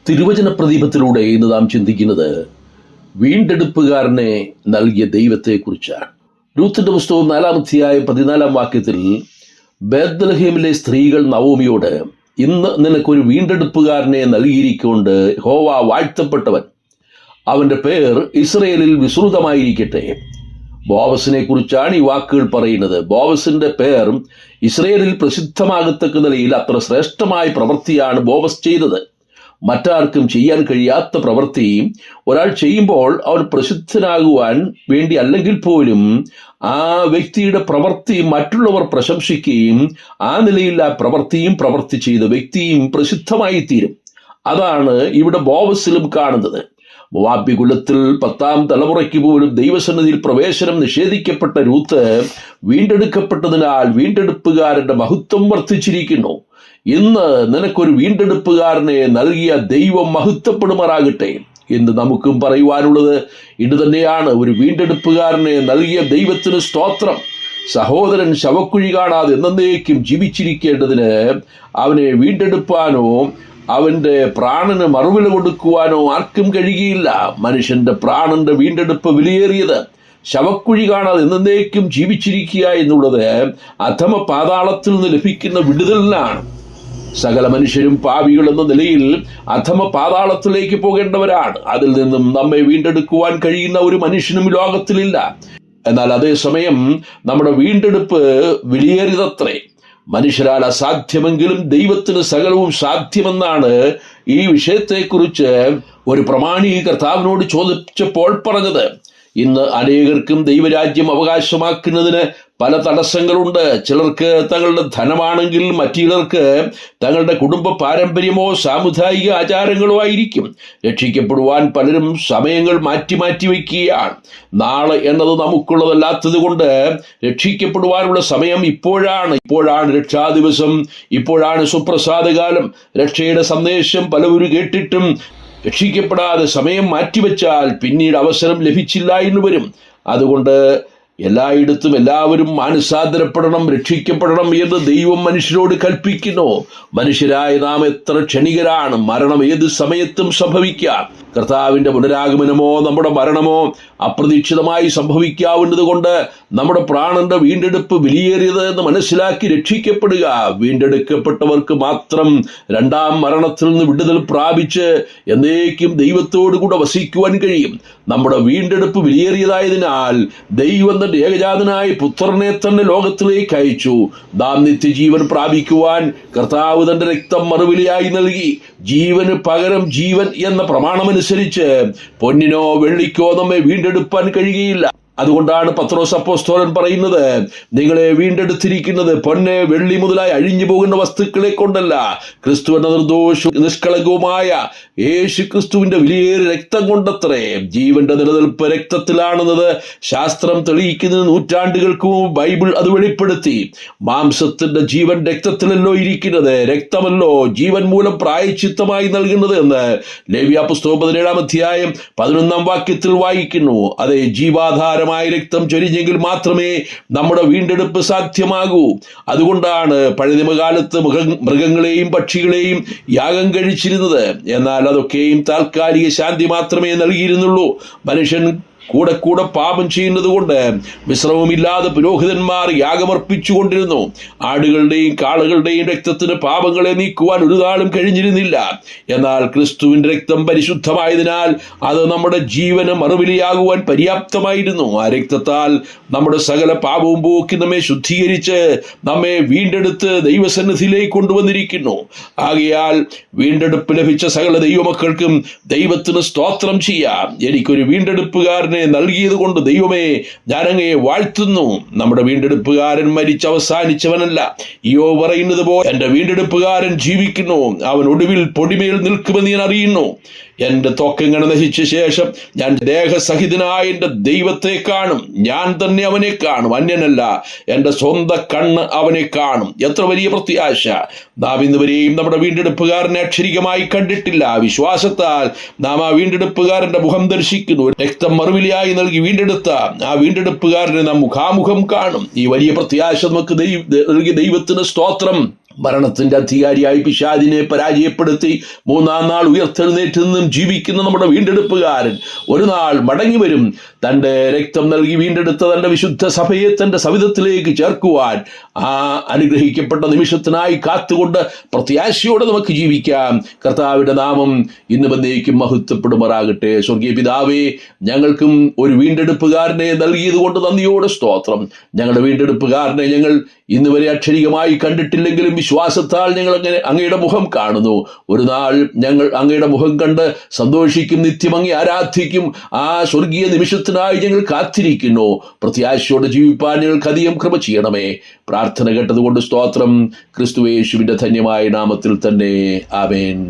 തിരുവചന പ്രദീപത്തിലൂടെ ഇന്ന് നാം ചിന്തിക്കുന്നത് വീണ്ടെടുപ്പുകാരനെ നൽകിയ ദൈവത്തെക്കുറിച്ചാണ്. രൂത്തിന്റെ പുസ്തകം 4-ാം അധ്യായം 14-ാം വാക്യത്തിൽ ബേത്ലഹേമിലെ സ്ത്രീകൾ നവോമിയോട്, ഇന്ന് നിനക്കൊരു വീണ്ടെടുപ്പുകാരനെ നൽകിയിരിക്കൊണ്ട് യഹോവ വാഴ്ത്തപ്പെട്ടവൻ, അവന്റെ പേർ ഇസ്രയേലിൽ വിശ്രുതമായിരിക്കട്ടെ. ബോവസിനെ കുറിച്ചാണ് ഈ വാക്കുകൾ പറയുന്നത്. ബോവസിന്റെ പേർ ഇസ്രയേലിൽ പ്രസിദ്ധമാകത്തക്ക നിലയിൽ അത്ര ശ്രേഷ്ഠമായ പ്രവൃത്തിയാണ് ബോവസ് ചെയ്തത്. മറ്റാർക്കും ചെയ്യാൻ കഴിയാത്ത പ്രവൃത്തി ഒരാൾ ചെയ്യുമ്പോൾ അവൻ പ്രസിദ്ധനാകുവാൻ വേണ്ടി അല്ലെങ്കിൽ പോലും ആ വ്യക്തിയുടെ പ്രവൃത്തി മറ്റുള്ളവർ പ്രശംസിക്കുകയും ആ നിലയിൽ ആ പ്രവൃത്തി ചെയ്ത വ്യക്തിയും പ്രസിദ്ധമായി തീരും. അതാണ് ഇവിടെ ബോവസിലും കാണുന്നത്. മോവാബ്യ കുലത്തിൽ 10-ാം തലമുറയ്ക്ക് പോലും ദൈവസന്നിധിയിൽ പ്രവേശനം നിഷേധിക്കപ്പെട്ട രൂത്ത് വീണ്ടെടുക്കപ്പെട്ടതിനാൽ വീണ്ടെടുപ്പുകാരന്റെ മഹത്വം വർദ്ധിച്ചിരിക്കുന്നു. ഇന്ന് നിനക്കൊരു വീണ്ടെടുപ്പുകാരനെ നൽകിയ ദൈവം മഹത്വപ്പെടുമാറാകട്ടെ എന്ന് നമുക്കും പറയുവാനുള്ളത് ഇത് തന്നെയാണ്. ഒരു വീണ്ടെടുപ്പുകാരനെ നൽകിയ ദൈവത്തിന് സ്തോത്രം. സഹോദരൻ ശവക്കുഴി കാണാതെ എന്നേക്കും ജീവിച്ചിരിക്കേണ്ടതിന് അവനെ വീണ്ടെടുപ്പാനോ അവന്റെ പ്രാണന് മറുവില കൊടുക്കുവാനോ ആർക്കും കഴിയുകയില്ല. മനുഷ്യന്റെ പ്രാണന്റെ വീണ്ടെടുപ്പ് വിലയേറിയത്. ശവക്കുഴി കാണാതെ എന്നേക്കും ജീവിച്ചിരിക്കുക എന്നുള്ളത് അധമ പാതാളത്തിൽ നിന്ന് ലഭിക്കുന്ന വിടുതലിനാണ്. സകല മനുഷ്യരും പാപികൾ എന്ന നിലയിൽ അധമ പാതാളത്തിലേക്ക് പോകേണ്ടവരാണ്. അതിൽ നിന്നും നമ്മെ വീണ്ടെടുക്കുവാൻ കഴിയുന്ന ഒരു മനുഷ്യനും ലോകത്തിലില്ല. എന്നാൽ അതേസമയം നമ്മുടെ വീണ്ടെടുപ്പ് വിലയേറിയതത്രേ. മനുഷ്യരാൽ അസാധ്യമെങ്കിലും ദൈവത്തിന് സകലവും സാധ്യമെന്നാണ് ഈ വിഷയത്തെക്കുറിച്ച് ഒരു പ്രമാണി കർത്താവിനോട് ചോദിച്ചപ്പോൾ പറഞ്ഞത്. ഇന്ന് അനേകർക്കും ദൈവരാജ്യം അവകാശമാക്കുന്നതിന് പല തടസ്സങ്ങളുണ്ട്. ചിലർക്ക് തങ്ങളുടെ ധനമാണെങ്കിൽ മറ്റുള്ളവർക്ക് തങ്ങളുടെ കുടുംബ പാരമ്പര്യമോ സാമുദായിക ആചാരങ്ങളോ ആയിരിക്കും. രക്ഷിക്കപ്പെടുവാൻ പലരും സമയങ്ങൾ മാറ്റി വയ്ക്കുകയാണ്. നാളെ എന്നത് നമുക്കുള്ളതല്ലാത്തത് കൊണ്ട് രക്ഷിക്കപ്പെടുവാനുള്ള സമയം ഇപ്പോഴാണ് രക്ഷാദിവസം, ഇപ്പോഴാണ് സുപ്രസാദകാലം. രക്ഷയുടെ സന്ദേശം പലവരും കേട്ടിട്ടും രക്ഷിക്കപ്പെടാതെ സമയം മാറ്റിവെച്ചാൽ പിന്നീട് അവസരം ലഭിച്ചില്ല എന്ന് വരും. അതുകൊണ്ട് എല്ലായിടത്തും എല്ലാവരും മാനസാന്തരപ്പെടണം, രക്ഷിക്കപ്പെടണം എന്ന് ദൈവം മനുഷ്യരോട് കൽപ്പിക്കുന്നു. മനുഷ്യരായ നാം എത്ര ക്ഷണികരാണ്. മരണം ഏത് സമയത്തും സംഭവിക്കാം. കർത്താവിന്റെ പുനരാഗമനമോ നമ്മുടെ മരണമോ അപ്രതീക്ഷിതമായി സംഭവിക്കാവുന്നത് കൊണ്ട് നമ്മുടെ പ്രാണന്റെ വീണ്ടെടുപ്പ് വിലയേറിയത് എന്ന് മനസ്സിലാക്കി രക്ഷിക്കപ്പെടുക. വീണ്ടെടുക്കപ്പെട്ടവർക്ക് മാത്രം രണ്ടാം മരണത്തിൽ നിന്ന് വിടുതൽ പ്രാപിച്ച് എന്നേക്കും ദൈവത്തോടു കൂടെ വസിക്കുവാൻ കഴിയും. നമ്മുടെ വീണ്ടെടുപ്പ് വിലയേറിയതായതിനാൽ ദൈവം തന്റെ ഏകജാതനായ പുത്രനെ തന്നെ ലോകത്തിലേക്ക് അയച്ചു. നാം നിത്യജീവൻ പ്രാപിക്കുവാൻ കർത്താവ് തന്റെ രക്തം മറുവിലയായി നൽകി. ജീവന് പകരം ജീവൻ എന്ന പ്രമാണമനുസരിച്ച് പൊന്നിനോ വെള്ളിക്കോ നമ്മെ വീണ്ടെടുപ്പാൻ കഴിയുകയില്ല. അതുകൊണ്ടാണ് പത്രോസ് അപ്പോസ്തലൻ പറയുന്നത്, നിങ്ങളെ വീണ്ടെടുത്തിരിക്കുന്നത് പൊന്ന് വെള്ളി മുതലായി അഴിഞ്ഞു പോകുന്ന വസ്തുക്കളെ കൊണ്ടല്ല, ക്രിസ്തു എന്ന നിർദോഷവും നിഷ്കളങ്കവുമായ യേശു ക്രിസ്തുവിന്റെ വിലയേറിയ രക്തം കൊണ്ടത്രേ. ജീവന്റെ നിലനിൽപ്പ് രക്തത്തിലാണെന്നത് ശാസ്ത്രം തെളിയിക്കുന്നത് നൂറ്റാണ്ടുകൾക്ക് മുമ്പ് ബൈബിൾ അത് വെളിപ്പെടുത്തി. മാംസത്തിന്റെ ജീവൻ രക്തത്തിലല്ലോ ഇരിക്കുന്നത്, രക്തമല്ലോ ജീവൻ മൂലം പ്രായശ്ചിത്തമായി നൽകുന്നത് എന്ന് ലേവ്യ പുസ്തകം 17-ാം അധ്യായം 11-ാം വാക്യത്തിൽ വായിക്കുന്നു. അതെ, ജീവാധാര രക്തം ചൊരിഞ്ഞെങ്കിൽ മാത്രമേ നമ്മുടെ വീണ്ടെടുപ്പ് സാധ്യമാകൂ. അതുകൊണ്ടാണ് പഴയ നിയമകാലത്ത് മൃഗങ്ങളെയും പക്ഷികളെയും യാഗം കഴിച്ചിരുന്നത്. എന്നാൽ അതൊക്കെയും താൽക്കാലിക ശാന്തി മാത്രമേ നൽകിയിരുന്നുള്ളൂ. മനുഷ്യൻ കൂടെ പാപം ചെയ്യുന്നത് കൊണ്ട് വിശ്രമമില്ലാതെ പുരോഹിതന്മാർ യാഗമർപ്പിച്ചുകൊണ്ടിരുന്നു. ആടുകളുടെയും കാളകളുടെയും രക്തത്തിന് പാപങ്ങളെ നീക്കുവാൻ ഒരു നാളും കഴിഞ്ഞിരുന്നില്ല. എന്നാൽ ക്രിസ്തുവിന്റെ രക്തം പരിശുദ്ധമായതിനാൽ അത് നമ്മുടെ ജീവന് മറുവിലയാകുവാൻ പര്യാപ്തമായിരുന്നു. ആ രക്തത്താൽ നമ്മുടെ സകല പാപവും പോക്കി നമ്മെ ശുദ്ധീകരിച്ച് നമ്മെ വീണ്ടെടുത്ത് ദൈവസന്നിധിയിലേക്ക് കൊണ്ടുവന്നിരിക്കുന്നു. ആകയാൽ വീണ്ടെടുപ്പ് ലഭിച്ച സകല ദൈവമക്കൾക്കും ദൈവത്തിന് സ്തോത്രം ചെയ്യാം. എനിക്കൊരു വീണ്ടെടുപ്പുകാരൻ നൽകിയത് കൊണ്ട് ദൈവമേ, ഞാൻ അങ്ങയെ വാഴ്ത്തുന്നു. നമ്മുടെ വീണ്ടെടുപ്പുകാരൻ മരിച്ച് അവസാനിച്ചവനല്ല. യോബ് പറയുന്നത് പോലെ എന്റെ വീണ്ടെടുപ്പുകാരൻ ജീവിക്കുന്നു, അവൻ ഒടുവിൽ പൊടിമേൽ നിൽക്കുമെന്ന് ഞാൻ അറിയുന്നു. എന്റെ ത്വക്കിങ്ങനെ നശിച്ച ശേഷം ഞാൻ ദേഹസഹിതനായ എന്റെ ദൈവത്തെ കാണും. ഞാൻ തന്നെ അവനെ കാണും, അന്യനല്ല. എന്റെ സ്വന്തം കണ്ണ് അവനെ കാണും. എത്ര വലിയ പ്രത്യാശ! നാം ഇന്നുവരെയും നമ്മുടെ വീണ്ടെടുപ്പുകാരനെ അക്ഷരികമായി കണ്ടിട്ടില്ല. വിശ്വാസത്താൽ നാം ആ വീണ്ടെടുപ്പുകാരന്റെ മുഖം ദർശിക്കുന്നു. രക്തം മറുവിലയായി നൽകി വീണ്ടെടുത്ത ആ വീണ്ടെടുപ്പുകാരനെ നാം മുഖാമുഖം കാണും. ഈ വലിയ പ്രത്യാശ നമുക്ക് നൽകിയ ദൈവത്തിന് സ്തോത്രം. മരണത്തിന്റെ അധികാരിയായി പിശാചിനെ പരാജയപ്പെടുത്തി മൂന്നാം നാൾ ഉയർത്തെഴുന്നേറ്റ് നിന്നും ജീവിക്കുന്ന നമ്മുടെ വീണ്ടെടുപ്പുകാരൻ ഒരു നാൾ മടങ്ങി വരും. തൻ്റെ രക്തം നൽകി വീണ്ടെടുത്ത തൻ്റെ വിശുദ്ധ സഭയെ തൻ്റെ സവിധത്തിലേക്ക് ചേർക്കുവാൻ ആ അനുഗ്രഹിക്കപ്പെട്ട നിമിഷത്തിനായി കാത്തുകൊണ്ട് പ്രത്യാശയോടെ നമുക്ക് ജീവിക്കാം. കർത്താവിൻ്റെ നാമം ഇന്ന് എന്നേക്കും മഹത്വപ്പെടുമാറാകട്ടെ. സ്വർഗീയ പിതാവേ, ഞങ്ങൾക്കും ഒരു വീണ്ടെടുപ്പുകാരനെ നൽകിയത് കൊണ്ട് നന്ദിയോടെ സ്തോത്രം. ഞങ്ങളുടെ വീണ്ടെടുപ്പുകാരനെ ഞങ്ങൾ ഇന്ന് വരെ അക്ഷരികമായി കണ്ടിട്ടില്ലെങ്കിലും വിശ്വാസത്താൽ ഞങ്ങൾ അങ്ങയുടെ മുഖം കാണുന്നു. ഒരു നാൾ ഞങ്ങൾ അങ്ങയുടെ മുഖം കണ്ട് സന്തോഷിക്കും, നിത്യം അങ്ങേ ആരാധിക്കും. ആ സ്വർഗീയ നിമിഷത്തിനായി ഞങ്ങൾ കാത്തിരിക്കുന്നു. പ്രത്യാശയോടെ ജീവിപ്പാൻ ഞങ്ങൾക്ക് അധികം കൃപ ചെയ്യണമേ. പ്രാർത്ഥന കേട്ടതുകൊണ്ട് സ്തോത്രം. ക്രിസ്തുയേശുവിന്റെ ധന്യമായ നാമത്തിൽ തന്നെ ആമേൻ.